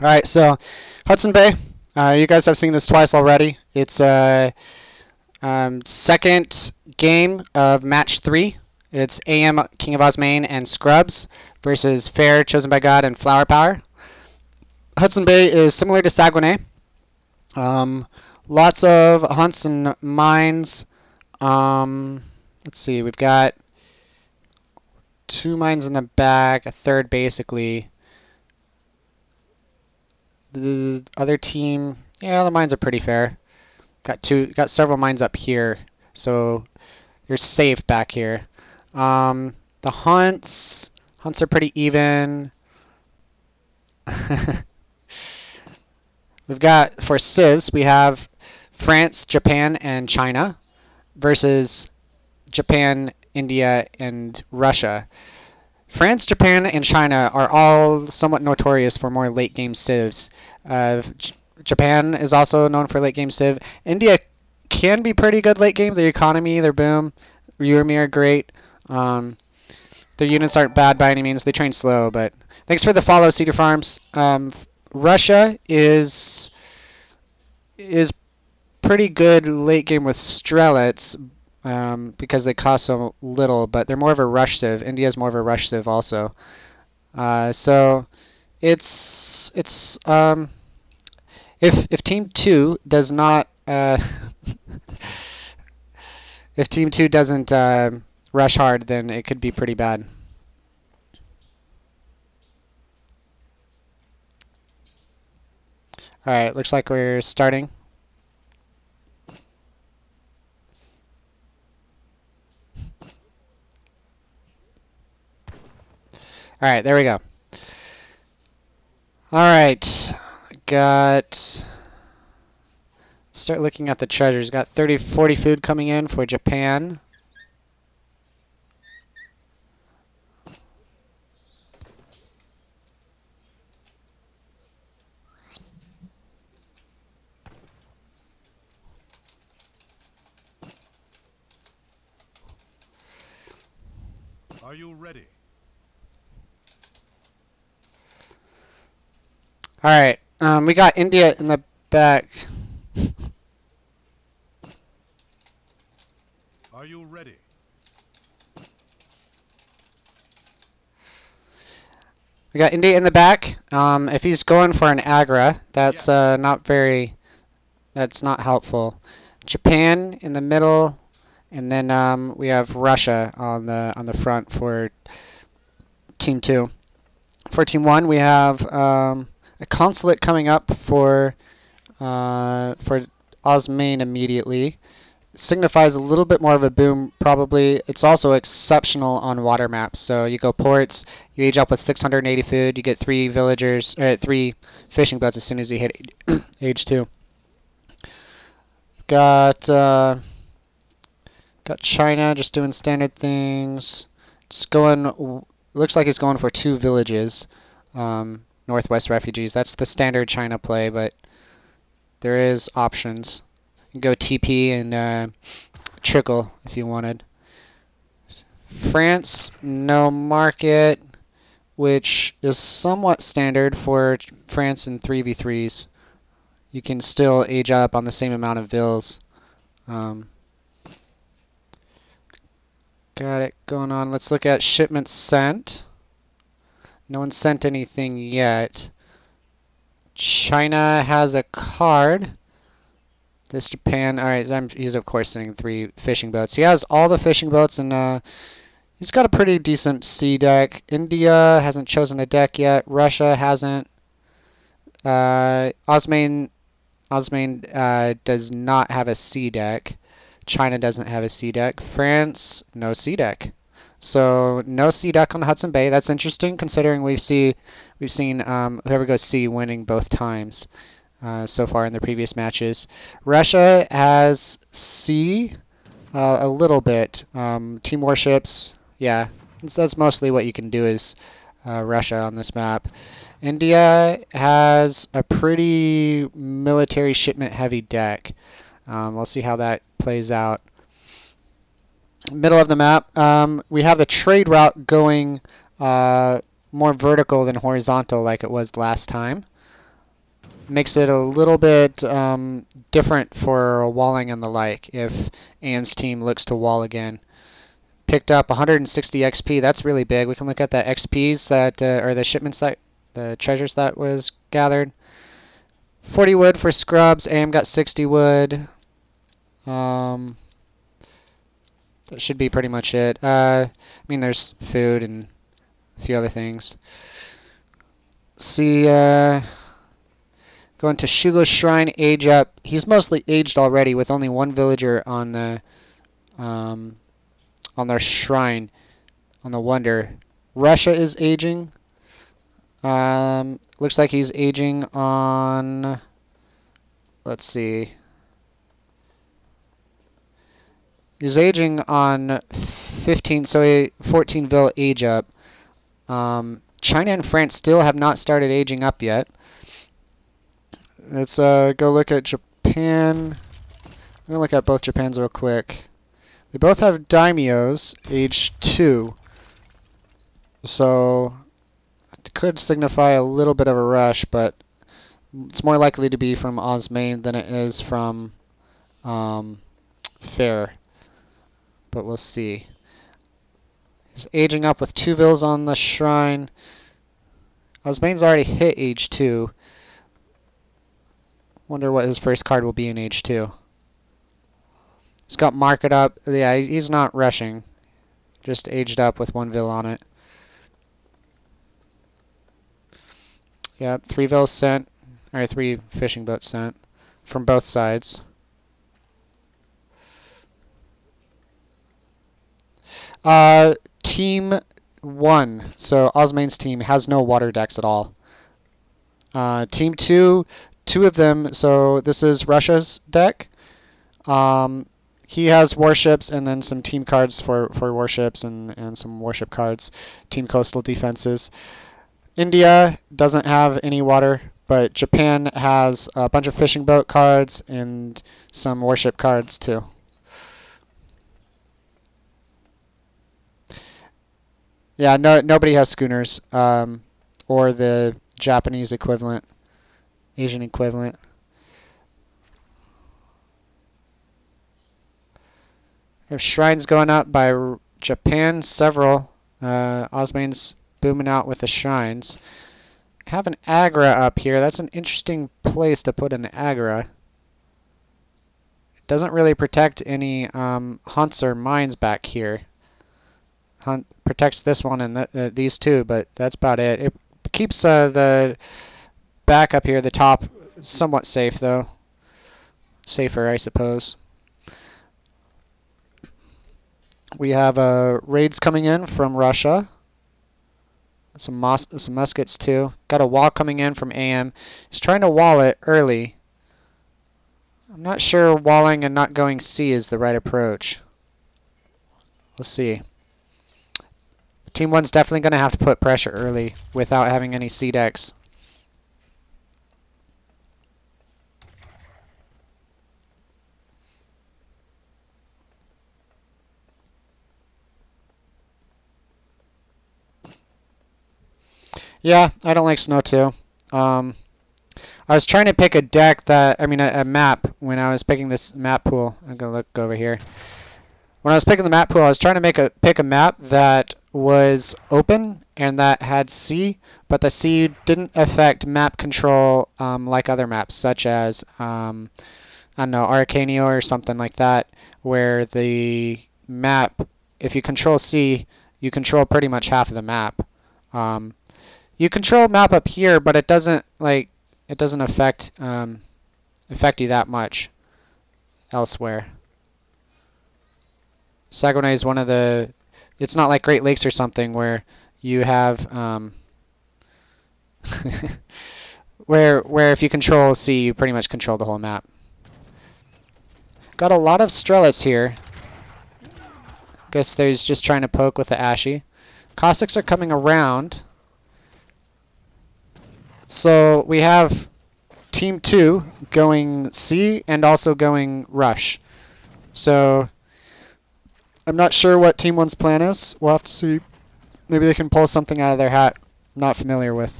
All right, so Hudson Bay. You guys have seen this twice already. It's second game of match 3. It's AM King of Osmane and Scrubs versus Fair Chosen by God and Flower Power. Hudson Bay is similar to Saguenay. Lots of hunts and mines. Let's see, we've got 2 mines in the back, a third basically. The other team, yeah, the mines are pretty fair. Got several mines up here, so you're safe back here. The hunts are pretty even. We've got for civs, we have France, Japan, and China versus Japan, India, and Russia. France, Japan, and China are all somewhat notorious for more late game civs. Japan is also known for late game civ. India can be pretty good late game. Their economy, their boom, Urmi are great. Their units aren't bad by any means. They train slow, but thanks for the follow, Cedar Farms. Russia is pretty good late game with Strelets because they cost so little, but they're more of a rush civ. India's more of a rush civ also. So it's if Team 2 does not if Team 2 doesn't rush hard, then it could be pretty bad. All right, looks like we're starting. All right, there we go. All right, start looking at the treasures. Got 30, 40 food coming in for Japan. Are you ready? All right, we got India in the back. Are you ready? We got India in the back. If he's going for an agra, that's that's not helpful. Japan in the middle, and then we have Russia on the front for Team 2. For Team 1, we have a consulate coming up for Osmane immediately. Signifies a little bit more of a boom, probably. It's also exceptional on water maps. So you go ports, you age up with 680 food, you get 3 villagers, 3 fishing boats as soon as you hit age 2. Got China just doing standard things. It's going. Looks like he's going for 2 villages. Northwest refugees. That's the standard China play, but there is options. You can go TP and trickle if you wanted. France, no market, which is somewhat standard for France in 3v3s. You can still age up on the same amount of vills. Got it going on. Let's look at shipments sent. No one sent anything yet. China has a card. This Japan, alright, he's of course sending 3 fishing boats. He has all the fishing boats and he's got a pretty decent sea deck. India hasn't chosen a deck yet. Russia hasn't. Osmane does not have a sea deck. China doesn't have a sea deck. France, no sea deck. So no sea deck on Hudson Bay. That's interesting considering we've seen whoever goes sea winning both times so far in the previous matches. Russia has sea a little bit. Team warships, yeah, that's mostly what you can do is Russia on this map. India has a pretty military shipment heavy deck. We'll see how that plays out. Middle of the map, we have the trade route going more vertical than horizontal like it was last time. Makes it a little bit different for walling and the like if AM's team looks to wall again. Picked up 160 XP. That's really big. We can look at the XPs that, or the shipments that, the treasures that was gathered. 40 wood for scrubs. AM got 60 wood. That should be pretty much it. I mean, there's food and a few other things. See, going to Shugo's Shrine, age up. He's mostly aged already with only one villager on their shrine, on the wonder. Russia is aging. Looks like he's aging on, let's see. He's aging on 15, so a 14 vil age up. China and France still have not started aging up yet. Let's go look at Japan. I'm going to look at both Japans real quick. They both have daimyos, age 2. So it could signify a little bit of a rush, but it's more likely to be from Osmane than it is from Fair. But we'll see. He's aging up with 2 vils on the shrine. Osmane's already hit age 2. Wonder what his first card will be in age 2. He's got market up. Yeah, he's not rushing. Just aged up with 1 vil on it. Yep, 3 vils sent. Or 3 fishing boats sent. From both sides. Team 1. So Osmane's team has no water decks at all. Team 2, 2 of them. So this is Russia's deck. He has warships and then some team cards for warships and some warship cards. Team coastal defenses. India doesn't have any water, but Japan has a bunch of fishing boat cards and some warship cards too. Yeah, nobody has schooners, or the Japanese equivalent, Asian equivalent. There's shrines going up by Japan, several. Osmane's booming out with the shrines. Have an Agra up here. That's an interesting place to put an Agra. It doesn't really protect any hunts or mines back here. Hunt protects this one and these two, but that's about it. It keeps the back up here, the top, somewhat safe though. Safer, I suppose. We have raids coming in from Russia. Some muskets too. Got a wall coming in from AM. He's trying to wall it early. I'm not sure walling and not going C is the right approach. We'll see. Team 1's definitely going to have to put pressure early without having any C decks. Yeah, I don't like snow too. I was trying to pick a deck that, a map when I was picking this map pool. I'm going to look over here. When I was picking the map pool, I was trying to pick a map that was open and that had C, but the C didn't affect map control like other maps, such as, I don't know, Arcanio or something like that, where the map, if you control C, you control pretty much half of the map. You control map up here, but it doesn't affect you that much elsewhere. Saguenay is one of the. It's not like Great Lakes or something where you have where if you control C, you pretty much control the whole map. Got a lot of Strelets here. Guess they're just trying to poke with the Ashy. Cossacks are coming around. So we have Team 2 going C and also going Rush. So I'm not sure what Team 1's plan is. We'll have to see. Maybe they can pull something out of their hat I'm not familiar with.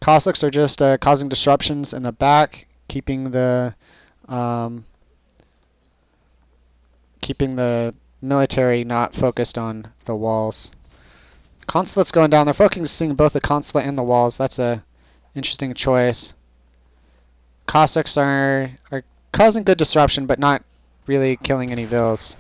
Cossacks are just causing disruptions in the back, um, keeping the military not focused on the walls. Consulate's going down. They're focusing both the consulate and the walls. That's a interesting choice. Cossacks are causing good disruption, but not really killing any vills.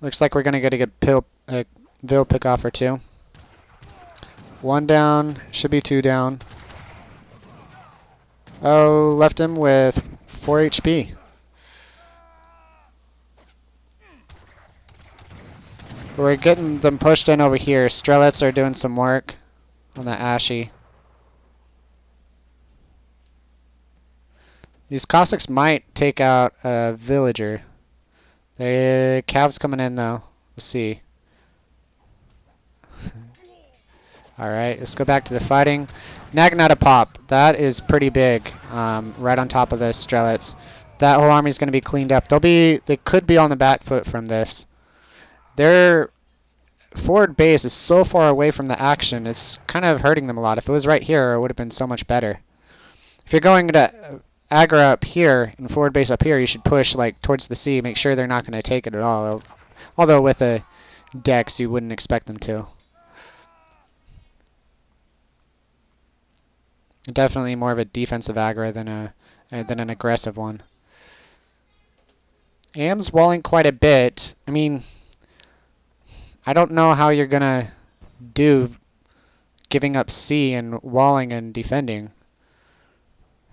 Looks like we're gonna get a good vill pick off or two. One down, should be two down. Oh, left him with 4 HP. We're getting them pushed in over here. Strelets are doing some work on the Ashy. These Cossacks might take out a villager. The Cavs coming in though. Let's see. Alright, let's go back to the fighting. Naginata pop. That is pretty big. Right on top of the Strelets. That whole army is going to be cleaned up. They could be on the back foot from this. Their forward base is so far away from the action, it's kind of hurting them a lot. If it was right here, it would have been so much better. If you're going to aggro up here and forward base up here, you should push like towards the sea. Make sure they're not going to take it at all. Although with a Dex, you wouldn't expect them to. Definitely more of a defensive aggro than an aggressive one. AM's walling quite a bit. I mean, I don't know how you're gonna do giving up C and walling and defending.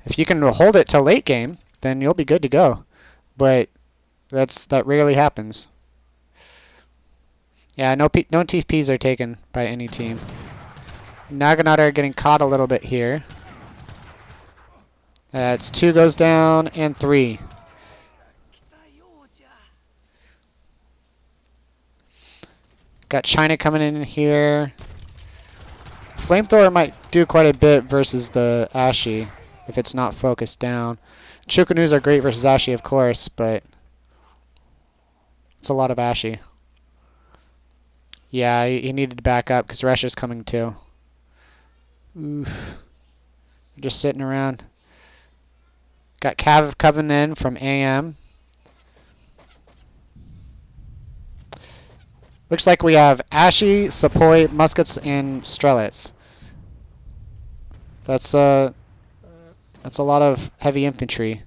If you can hold it till late game, then you'll be good to go. But that rarely happens. Yeah, no TPs are taken by any team. Naginata are getting caught a little bit here. That's 2 goes down and 3. Got China coming in here. Flamethrower might do quite a bit versus the Ashy if it's not focused down. Chukanus are great versus Ashy, of course, but it's a lot of Ashy. Yeah, he needed to back up because Russia's coming too. Oof. They're just sitting around. Got Cav coming in from AM. Looks like we have Ashy, Sepoy, Muskets, and Strelets. That's a lot of heavy infantry.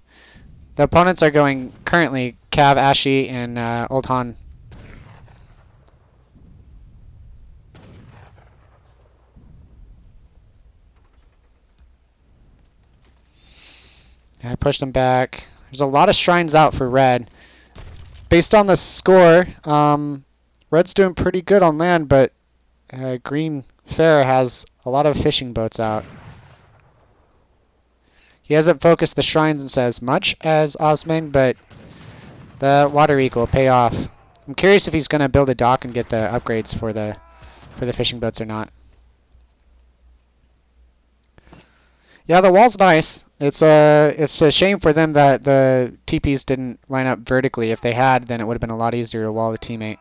The opponents are going currently Cav, Ashy, and Old Han. I pushed them back. There's a lot of shrines out for Red. Based on the score, Red's doing pretty good on land, but Green Fair has a lot of fishing boats out. He hasn't focused the shrines as much as Osman, but the water eagle will pay off. I'm curious if he's going to build a dock and get the upgrades for the fishing boats or not. Yeah, the wall's nice. It's a shame for them that the TPs didn't line up vertically. If they had, then it would have been a lot easier to wall the teammate.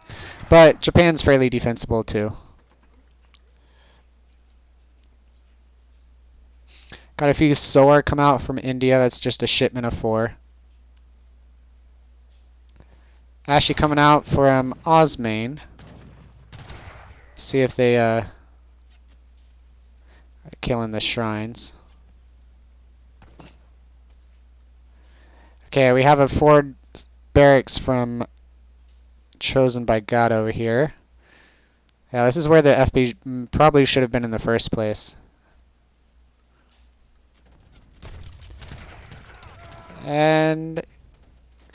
But Japan's fairly defensible too. Got a few SOAR come out from India. That's just a shipment of 4. Ashy coming out from Osmane. See if they are killing the shrines. Okay, we have a forward barracks from chosen by God over here. Yeah, this is where the FB probably should have been in the first place. And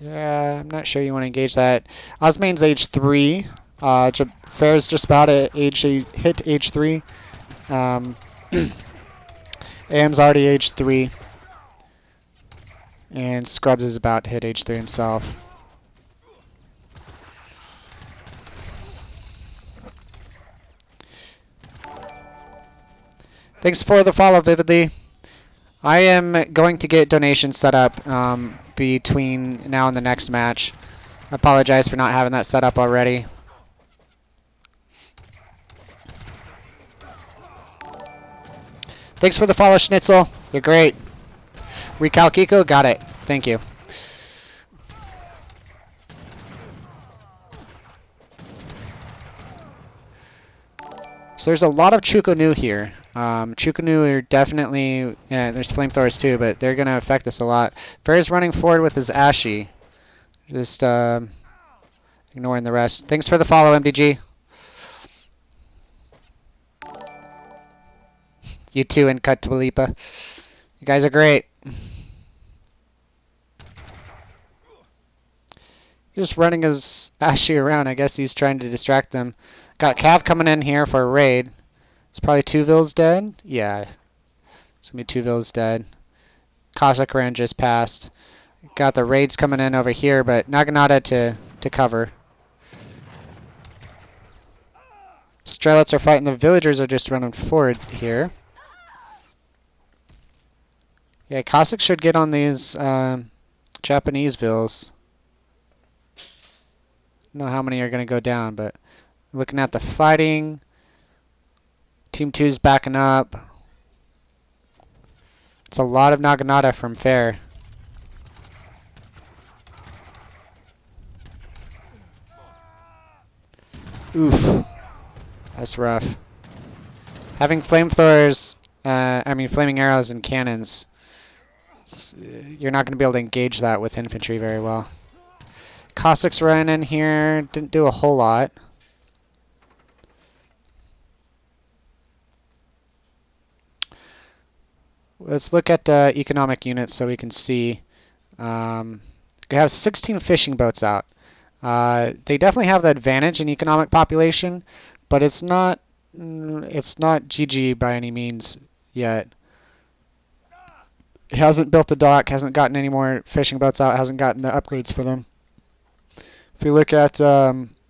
I'm not sure you want to engage that. Osmane's age 3. Fair's just about at hit age 3. AM's already age 3. And Scrubs is about to hit age 3 himself. Thanks for the follow, Vividly. I am going to get donations set up between now and the next match. I apologize for not having that set up already. Thanks for the follow, Schnitzel. You're great. Recalcico, got it. Thank you. So there's a lot of Chukonu here. Chukonu are definitely, yeah, there's flamethrowers too, but they're going to affect us a lot. Fair's running forward with his Ashy. Just ignoring the rest. Thanks for the follow, MDG. You too, and Cut to Balipa. You guys are great. Just running his Ashy around. I guess he's trying to distract them. Got Cav coming in here for a raid. It's probably 2 Vills dead. Yeah. It's going to be 2 Vills dead. Cossack Ran just passed. Got the raids coming in over here, but Naginata to cover. Strelets are fighting. The villagers are just running forward here. Yeah, Cossack should get on these Japanese Vills. I don't know how many are going to go down, but looking at the fighting, Team 2's backing up. It's a lot of Naginata from Fair. Oof. That's rough. Having flamethrowers, flaming arrows and cannons, you're not going to be able to engage that with infantry very well. Cossacks running in here, didn't do a whole lot. Let's look at economic units so we can see. We have 16 fishing boats out. They definitely have the advantage in economic population, but it's not GG by any means yet. It hasn't built the dock, hasn't gotten any more fishing boats out, hasn't gotten the upgrades for them. If we look at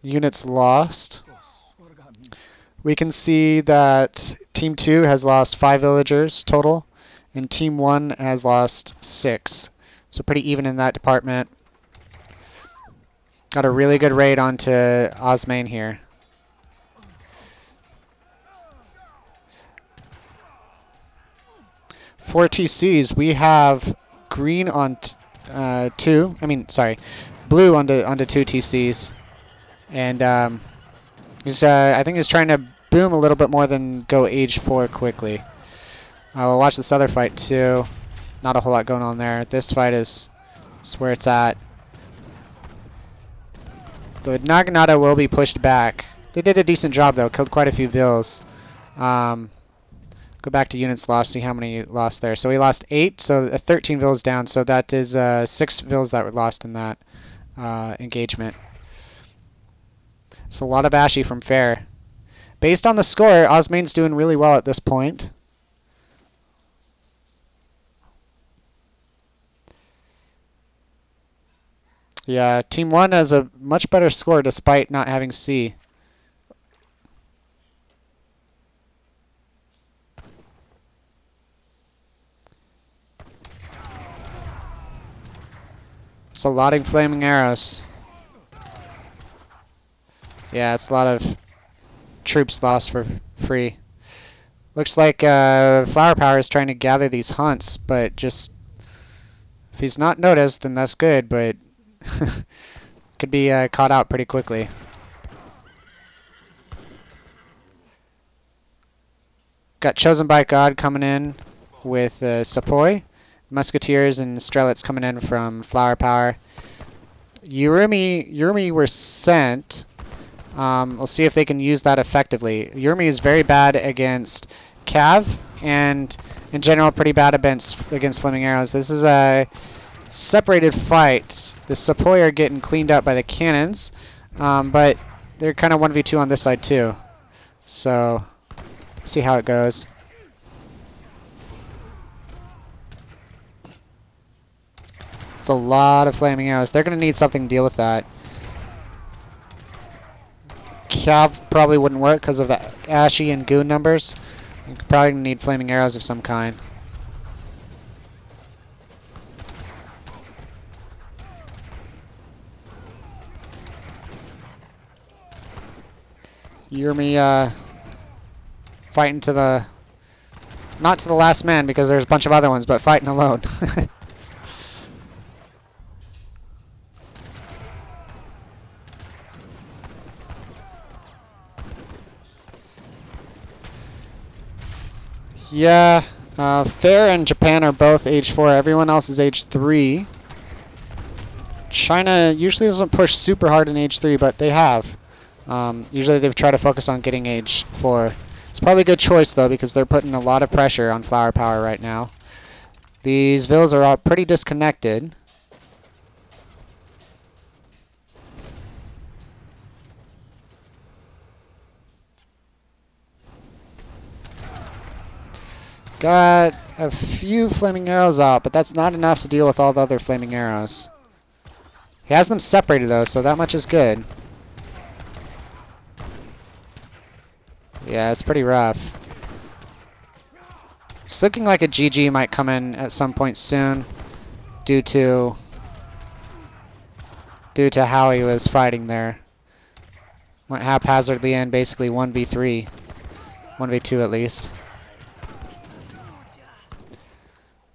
units lost, we can see that Team 2 has lost 5 villagers total, and Team 1 has lost 6. So pretty even in that department. Got a really good raid onto Osmane here. For TCs, we have green on blue onto 2 TCs, and I think he's trying to boom a little bit more than go age 4 quickly. We'll watch this other fight too. Not a whole lot going on there. This fight is where it's at. The Naginata will be pushed back. They did a decent job though, killed quite a few Vills. Go back to units lost, see how many lost there. So we lost 8, so 13 Vills down, so that is 6 Vills that were lost in that engagement. It's a lot of Ashy from Fair. Based on the score, Osmane's doing really well at this point. Yeah, Team 1 has a much better score despite not having C. It's a lot of flaming arrows. Yeah, it's a lot of troops lost for free. Looks like Flower Power is trying to gather these hunts, but just if he's not noticed, then that's good, but could be caught out pretty quickly. Got Chosen by God coming in with Sepoy. Musketeers and Strelets coming in from Flower Power. Yurumi were sent. We'll see if they can use that effectively. Yurumi is very bad against Cav, and in general pretty bad against Flaming Arrows. This is a separated fight. The Sepoy are getting cleaned up by the cannons, but they're kind of 1v2 on this side too. So, see how it goes. It's a lot of Flaming Arrows. They're going to need something to deal with that. Cav probably wouldn't work because of the Ashy and Goon numbers. You're probably going to need Flaming Arrows of some kind. You're me fighting to the... Not to the last man, because there's a bunch of other ones, but fighting alone. Yeah, Fair and Japan are both age 4. Everyone else is age 3. China usually doesn't push super hard in age 3, but they have. Usually they've tried to focus on getting age 4. It's probably a good choice, though, because they're putting a lot of pressure on flower power right now. These villas are all pretty disconnected. Got a few flaming arrows out, but that's not enough to deal with all the other flaming arrows. He has them separated, though, so that much is good. Yeah, it's pretty rough. It's looking like a GG might come in at some point soon due to how he was fighting there. Went haphazardly in, basically 1v3. 1v2 at least.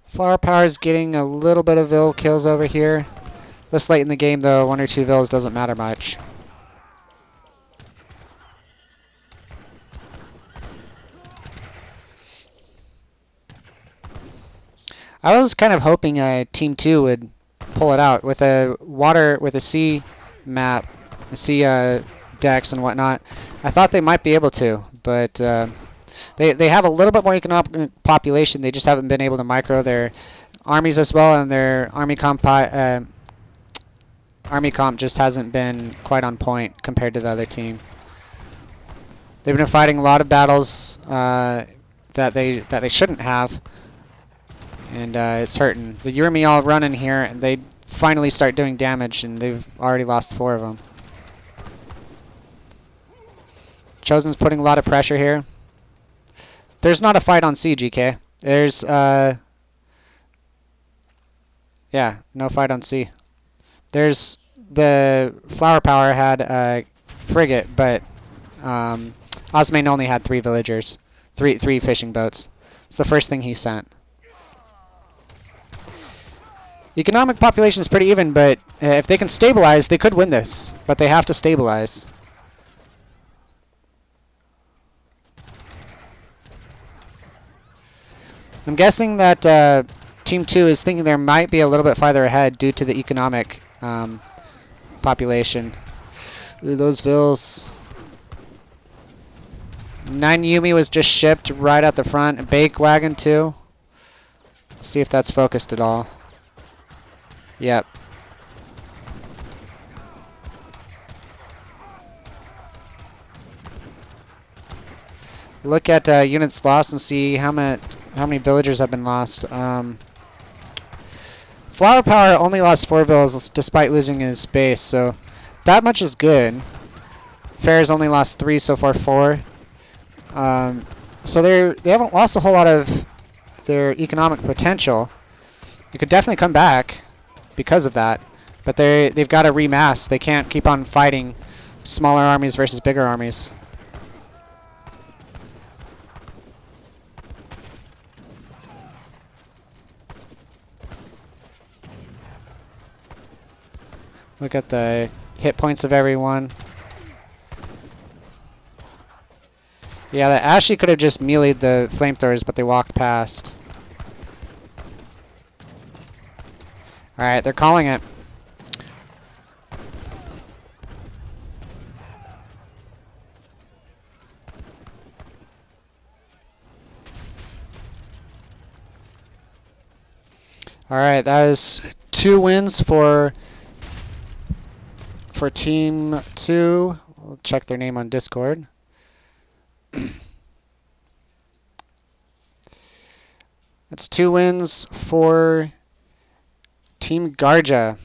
Flower power is getting a little bit of vill kills over here. This late in the game, though, 1 or 2 vills doesn't matter much. I was kind of hoping Team 2 would pull it out with a sea map, sea decks and whatnot. I thought they might be able to, but they have a little bit more economic population. They just haven't been able to micro their armies as well, and their army comp just hasn't been quite on point compared to the other team. They've been fighting a lot of battles that they shouldn't have. And it's hurting. The Yurmi all run in here, and they finally start doing damage, and they've already lost 4 of them. Chosen's putting a lot of pressure here. There's not a fight on C, GK. There's, yeah, no fight on C. There's, the flower power had a frigate, but Osmane only had 3 villagers. Three fishing boats. It's the first thing he sent. The economic population is pretty even, but if they can stabilize, they could win this. But they have to stabilize. I'm guessing that Team 2 is thinking there might be a little bit farther ahead due to the economic population. Ooh, those vills. 9 Yumi was just shipped right at the front. A bake wagon too. Let's see if that's focused at all. Yep. Look at units lost and see how many villagers have been lost. Flower Power only lost 4 villas despite losing his base, so that much is good. Fair's only lost 3 so far, 4. So they haven't lost a whole lot of their economic potential. They could definitely come back because of that, but they've got to remass. They can't keep on fighting smaller armies versus bigger armies. Look at the hit points of everyone. Yeah, the Ashley could have just meleeed the flamethrowers, but they walked past. Alright, they're calling it. Alright, that is 2 wins for Team 2. We'll check their name on Discord. That's 2 wins for Team Garja.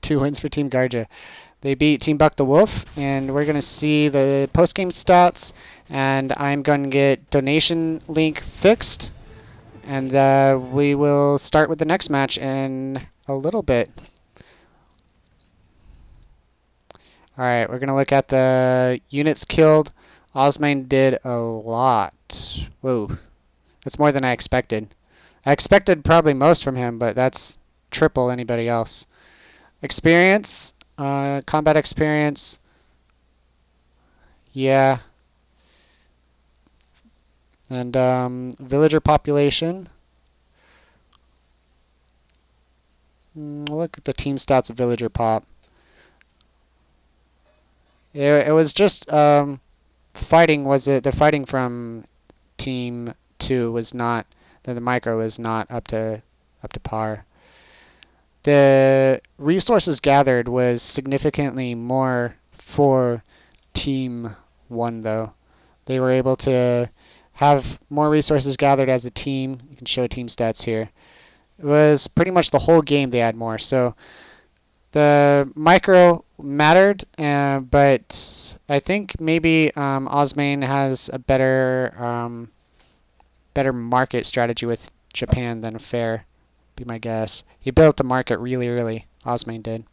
2 wins for Team Garja. They beat Team BuckTheWolf, and we're going to see the post-game stats, and I'm going to get donation link fixed, and we will start with the next match in a little bit. Alright, we're gonna look at the units killed. Osmane did a lot. Whoa, that's more than I expected. I expected probably most from him, but that's triple anybody else. Experience, combat experience, yeah. And villager population. Look at the team stats of villager pop. It was just fighting. Was it the fighting from team 2 was not the micro was not up to par. The resources gathered was significantly more for team 1 though. They were able to have more resources gathered as a team. You can show team stats here. It was pretty much the whole game they had more. So the micro mattered, but I think maybe Osmane has a better market strategy with Japan than fair. Be my guess. He built the market really early. Osmane did.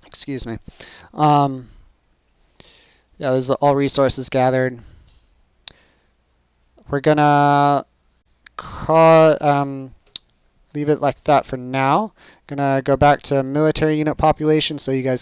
Excuse me. Um, yeah, there's all resources gathered. We're gonna leave it like that for now. Gonna go back to military unit population so you guys